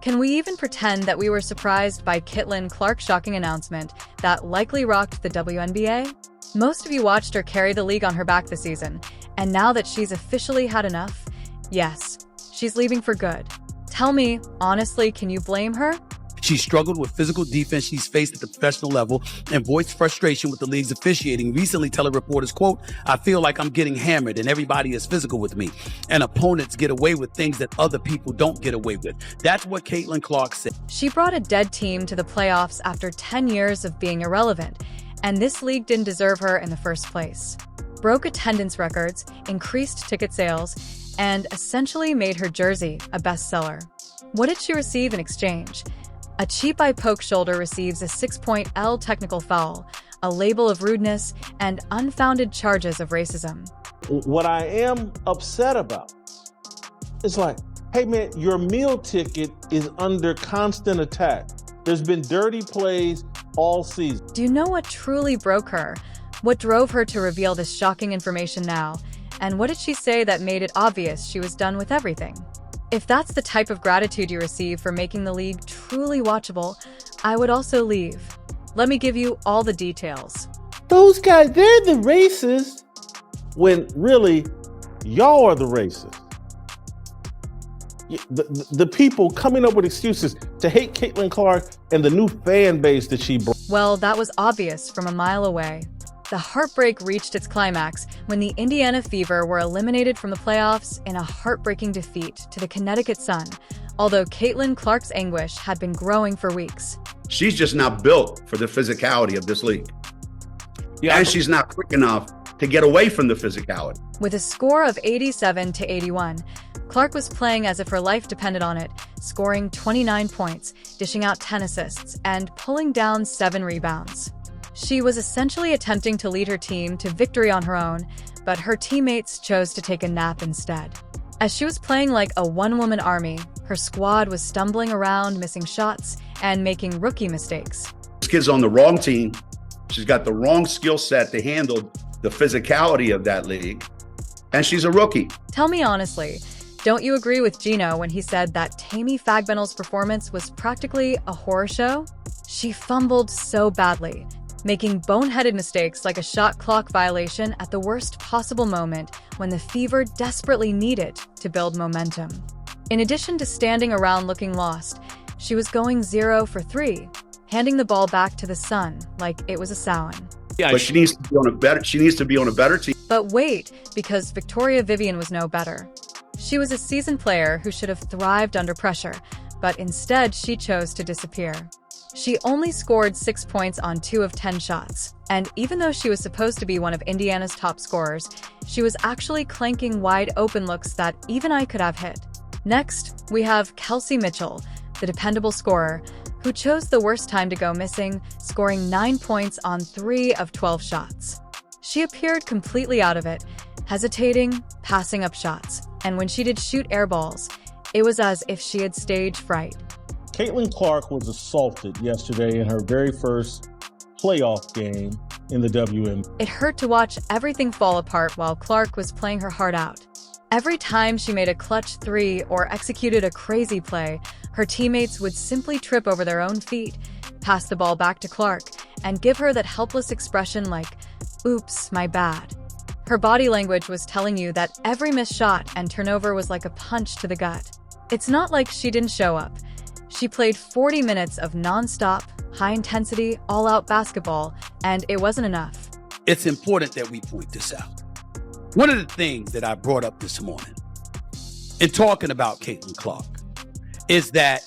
Can we even pretend that we were surprised by Caitlin Clark's shocking announcement that likely rocked the WNBA? Most of you watched her carry the league on her back this season, and now that she's officially had enough, yes, she's leaving for good. Tell me, honestly, can you blame her? She struggled with physical defense she's faced at the professional level and voiced frustration with the league's officiating, recently telling reporters, quote, "I feel like I'm getting hammered and everybody is physical with me, and opponents get away with things that other people don't get away with." That's what Caitlin Clark said. She brought a dead team to the playoffs after 10 years of being irrelevant, and this league didn't deserve her in the first place. Broke attendance records, increased ticket sales, and essentially made her jersey a bestseller. What did she receive in exchange? A cheap eye-poke shoulder receives a 6-point L technical foul, a label of rudeness, and unfounded charges of racism. What I am upset about is like, hey man, your meal ticket is under constant attack. There's been dirty plays all season. Do you know what truly broke her? What drove her to reveal this shocking information now? And what did she say that made it obvious she was done with everything? If that's the type of gratitude you receive for making the league truly watchable, I would also leave. Let me give you all the details. Those guys, they're the racists, when really, y'all are the racists. The people coming up with excuses to hate Caitlin Clark and the new fan base that she brought. Well, that was obvious from a mile away. The heartbreak reached its climax when the Indiana Fever were eliminated from the playoffs in a heartbreaking defeat to the Connecticut Sun, although Caitlin Clark's anguish had been growing for weeks. She's just not built for the physicality of this league. And she's not quick enough to get away from the physicality. With a score of 87-81, Clark was playing as if her life depended on it, scoring 29 points, dishing out 10 assists, and pulling down 7 rebounds. She was essentially attempting to lead her team to victory on her own, but her teammates chose to take a nap instead. As she was playing like a one-woman army, her squad was stumbling around, missing shots, and making rookie mistakes. This kid's on the wrong team. She's got the wrong skill set to handle the physicality of that league, and she's a rookie. Tell me honestly, don't you agree with Gino when he said that Tammy Fagbenel's performance was practically a horror show? She fumbled so badly, making boneheaded mistakes like a shot clock violation at the worst possible moment when the Fever desperately needed to build momentum. In addition to standing around looking lost, she was going 0 for 3, handing the ball back to the Sun like it was a Samhain. Yeah, but she needs to be on a better team. But wait, because Victoria Vivian was no better. She was a seasoned player who should have thrived under pressure, but instead she chose to disappear. She only scored 6 points on 2 of 10 shots, and even though she was supposed to be one of Indiana's top scorers, she was actually clanking wide open looks that even I could have hit. Next, we have Kelsey Mitchell, the dependable scorer, who chose the worst time to go missing, scoring 9 points on 3 of 12 shots. She appeared completely out of it, hesitating, passing up shots, and when she did shoot air balls, it was as if she had stage fright. Caitlin Clark was assaulted yesterday in her very first playoff game in the WNBA. It hurt to watch everything fall apart while Clark was playing her heart out. Every time she made a clutch 3 or executed a crazy play, her teammates would simply trip over their own feet, pass the ball back to Clark, and give her that helpless expression like, "Oops, my bad." Her body language was telling you that every missed shot and turnover was like a punch to the gut. It's not like she didn't show up. She played 40 minutes of non-stop, high-intensity, all-out basketball, and it wasn't enough. It's important that we point this out. One of the things that I brought up this morning in talking about Caitlin Clark is that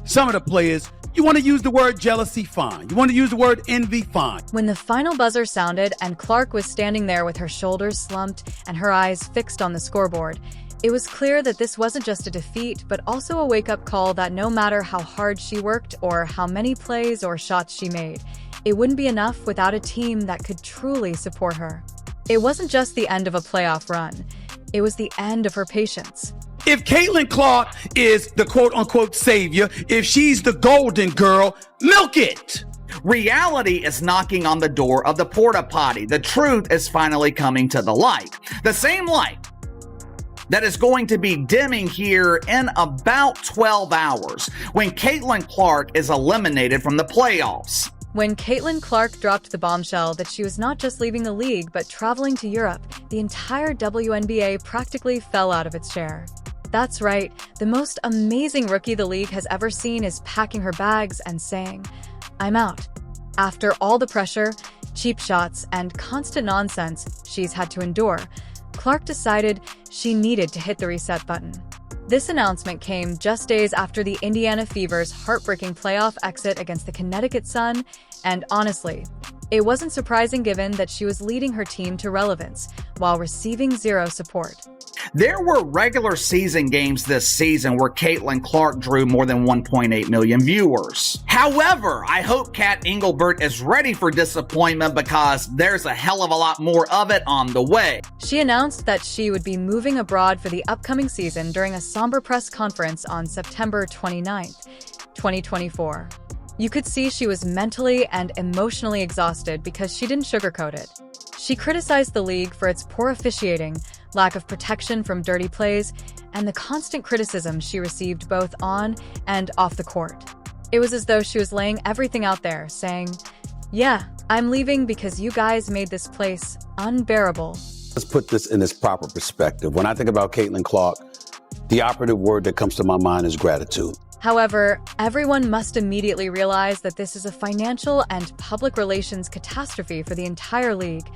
some of the players, you want to use the word jealousy, fine. You want to use the word envy, fine. When the final buzzer sounded and Clark was standing there with her shoulders slumped and her eyes fixed on the scoreboard, it was clear that this wasn't just a defeat, but also a wake-up call that no matter how hard she worked or how many plays or shots she made, it wouldn't be enough without a team that could truly support her. It wasn't just the end of a playoff run. It was the end of her patience. If Caitlin Clark is the quote-unquote savior, if she's the golden girl, milk it! Reality is knocking on the door of the porta potty. The truth is finally coming to the light. The same light that is going to be dimming here in about 12 hours when Caitlin Clark is eliminated from the playoffs. When Caitlin Clark dropped the bombshell that she was not just leaving the league but traveling to Europe, the entire WNBA practically fell out of its chair. That's right, the most amazing rookie the league has ever seen is packing her bags and saying, "I'm out." After all the pressure, cheap shots, and constant nonsense she's had to endure, Clark decided she needed to hit the reset button. This announcement came just days after the Indiana Fever's heartbreaking playoff exit against the Connecticut Sun, and honestly, it wasn't surprising given that she was leading her team to relevance while receiving zero support. There were regular season games this season where Caitlin Clark drew more than 1.8 million viewers. However, I hope Kat Engelbert is ready for disappointment because there's a hell of a lot more of it on the way. She announced that she would be moving abroad for the upcoming season during a somber press conference on September 29th, 2024. You could see she was mentally and emotionally exhausted because she didn't sugarcoat it. She criticized the league for its poor officiating, lack of protection from dirty plays, and the constant criticism she received both on and off the court. It was as though she was laying everything out there, saying, "Yeah, I'm leaving because you guys made this place unbearable." Let's put this in its proper perspective. When I think about Caitlin Clark, the operative word that comes to my mind is gratitude. However, everyone must immediately realize that this is a financial and public relations catastrophe for the entire league,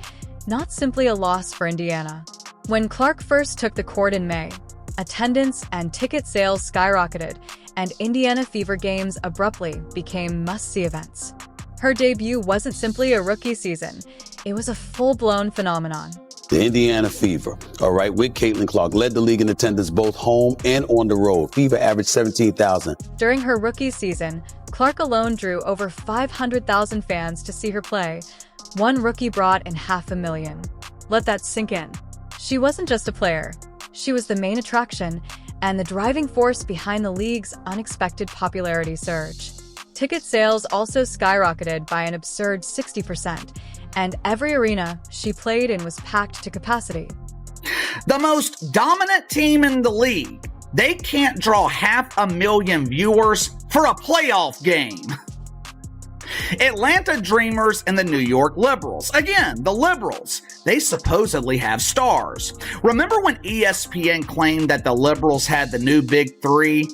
not simply a loss for Indiana. When Clark first took the court in May, attendance and ticket sales skyrocketed, and Indiana Fever games abruptly became must-see events. Her debut wasn't simply a rookie season, it was a full-blown phenomenon. The Indiana Fever, all right, with Caitlin Clark, led the league in attendance both home and on the road. Fever averaged 17,000. During her rookie season, Clark alone drew over 500,000 fans to see her play. One rookie brought in 500,000. Let that sink in. She wasn't just a player. She was the main attraction and the driving force behind the league's unexpected popularity surge. Ticket sales also skyrocketed by an absurd 60%, and every arena she played in was packed to capacity. The most dominant team in the league, they can't draw 500,000 viewers for a playoff game. Atlanta Dreamers and the New York Liberals. Again, the Liberals. They supposedly have stars. Remember when ESPN claimed that the Liberals had the new big three?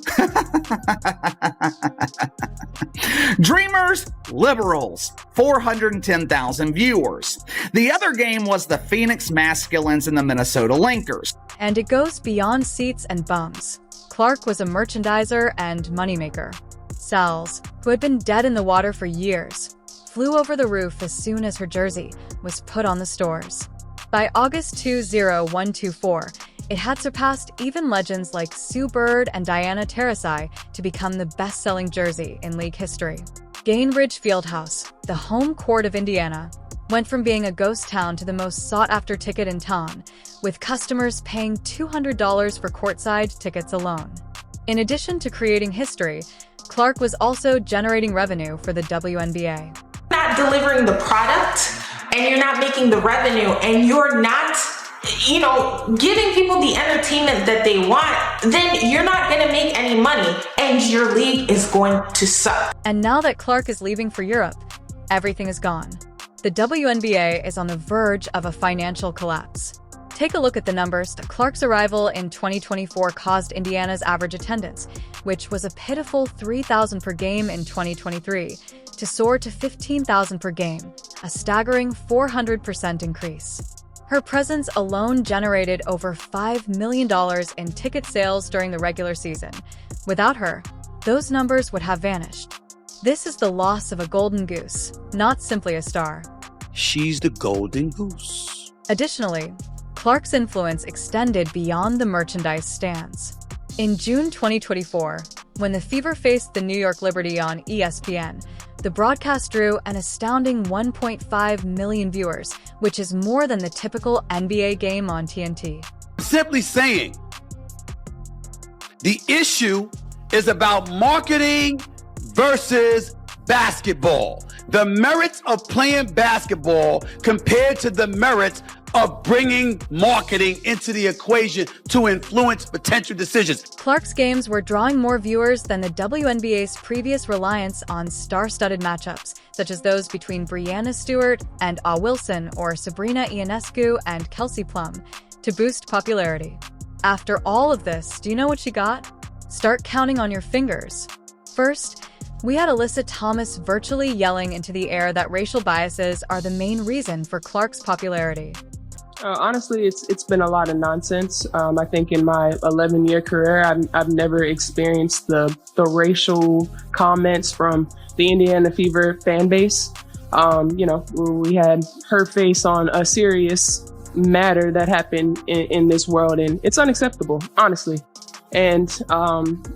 Dreamers, Liberals, 410,000 viewers. The other game was the Phoenix Masculines and the Minnesota Lakers. And it goes beyond seats and bums. Clark was a merchandiser and moneymaker. Sal's, who had been dead in the water for years, flew over the roof as soon as her jersey was put on the stores. By August 2024, it had surpassed even legends like Sue Bird and Diana Taurasi to become the best-selling jersey in league history. Gainbridge Fieldhouse, the home court of Indiana, went from being a ghost town to the most sought-after ticket in town, with customers paying $200 for courtside tickets alone. In addition to creating history, Clark was also generating revenue for the WNBA. Not delivering the product, and you're not making the revenue, and you're not, giving people the entertainment that they want, then you're not going to make any money, and your league is going to suck. And now that Clark is leaving for Europe, everything is gone. The WNBA is on the verge of a financial collapse. Take a look at the numbers. Clark's arrival in 2024 caused Indiana's average attendance, which was a pitiful 3,000 per game in 2023, to soar to 15,000 per game, a staggering 400% increase. Her presence alone generated over $5 million in ticket sales during the regular season. Without her, those numbers would have vanished. This is the loss of a golden goose, not simply a star. She's the golden goose. Additionally, Clark's influence extended beyond the merchandise stands. In June 2024, when the Fever faced the New York Liberty on ESPN, the broadcast drew an astounding 1.5 million viewers, which is more than the typical NBA game on TNT. Simply saying, the issue is about marketing versus basketball. The merits of playing basketball compared to the merits of bringing marketing into the equation to influence potential decisions. Clark's games were drawing more viewers than the WNBA's previous reliance on star-studded matchups, such as those between Breanna Stewart and Ah Wilson or Sabrina Ionescu and Kelsey Plum, to boost popularity. After all of this, do you know what she got? Start counting on your fingers. First, we had Alyssa Thomas virtually yelling into the air that racial biases are the main reason for Clark's popularity. Honestly, it's been a lot of nonsense. I think in my 11-year career, I've never experienced the racial comments from the Indiana Fever fan base. We had her face on a serious matter that happened in this world, and it's unacceptable, honestly. And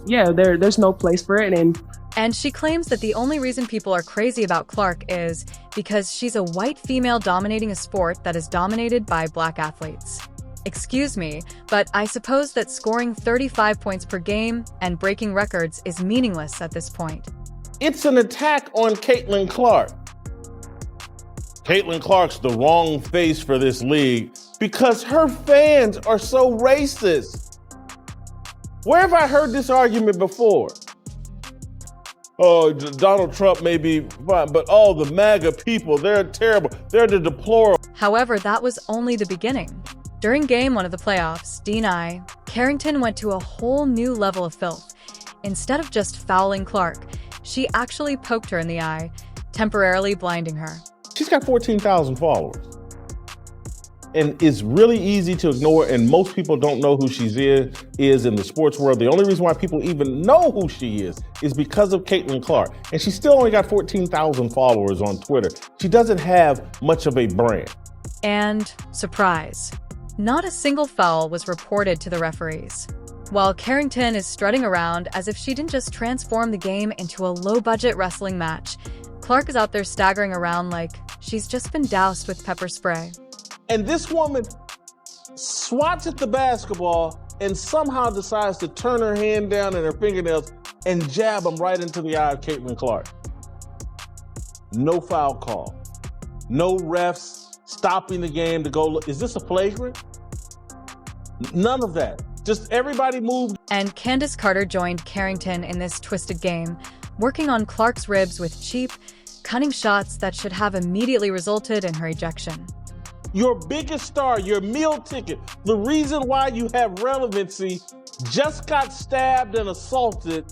there's no place for it. And she claims that the only reason people are crazy about Clark is because she's a white female dominating a sport that is dominated by black athletes. Excuse me, but I suppose that scoring 35 points per game and breaking records is meaningless at this point. It's an attack on Caitlin Clark. Caitlin Clark's the wrong face for this league because her fans are so racist. Where have I heard this argument before? Oh, Donald Trump may be fine, but all the MAGA people, they're terrible. They're the deplorable. However, that was only the beginning. During Game 1 of the playoffs, D&I, Carrington went to a whole new level of filth. Instead of just fouling Clark, she actually poked her in the eye, temporarily blinding her. She's got 14,000 followers. And it's really easy to ignore, and most people don't know who she is in the sports world. The only reason why people even know who she is because of Caitlin Clark. And she still only got 14,000 followers on Twitter. She doesn't have much of a brand. And, surprise, not a single foul was reported to the referees. While Carrington is strutting around as if she didn't just transform the game into a low-budget wrestling match, Clark is out there staggering around like she's just been doused with pepper spray. And this woman swats at the basketball and somehow decides to turn her hand down and her fingernails and jab them right into the eye of Caitlin Clark. No foul call. No refs stopping the game to go look. Is this a flagrant? None of that. Just everybody moved. And Candace Carter joined Carrington in this twisted game, working on Clark's ribs with cheap, cunning shots that should have immediately resulted in her ejection. Your biggest star, your meal ticket, the reason why you have relevancy, just got stabbed and assaulted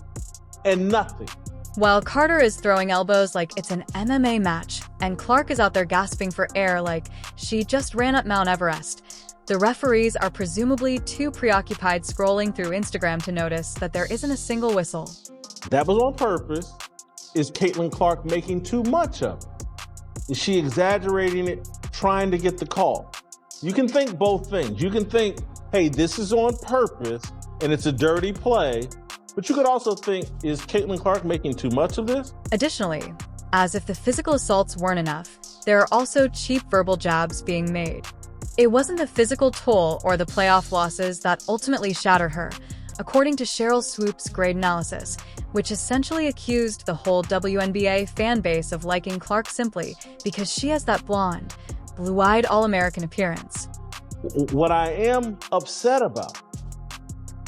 and nothing. While Carter is throwing elbows like it's an MMA match, and Clark is out there gasping for air like she just ran up Mount Everest, the referees are presumably too preoccupied scrolling through Instagram to notice that there isn't a single whistle. That was on purpose. Is Caitlin Clark making too much of it? Is she exaggerating it, trying to get the call? You can think both things. You can think, hey, this is on purpose and it's a dirty play. But you could also think, is Caitlin Clark making too much of this? Additionally, as if the physical assaults weren't enough, there are also cheap verbal jabs being made. It wasn't the physical toll or the playoff losses that ultimately shattered her, according to Cheryl Swoop's grade analysis, which essentially accused the whole WNBA fan base of liking Clark simply because she has that blonde, blue-eyed All-American appearance. What I am upset about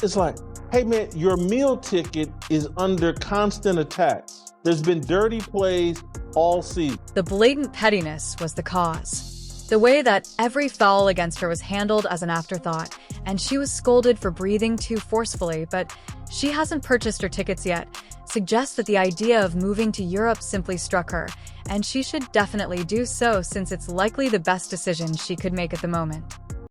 is like, hey man, your meal ticket is under constant attack. There's been dirty plays all season. The blatant pettiness was the cause. The way that every foul against her was handled as an afterthought, and she was scolded for breathing too forcefully, but she hasn't purchased her tickets yet, suggests that the idea of moving to Europe simply struck her, and she should definitely do so since it's likely the best decision she could make at the moment.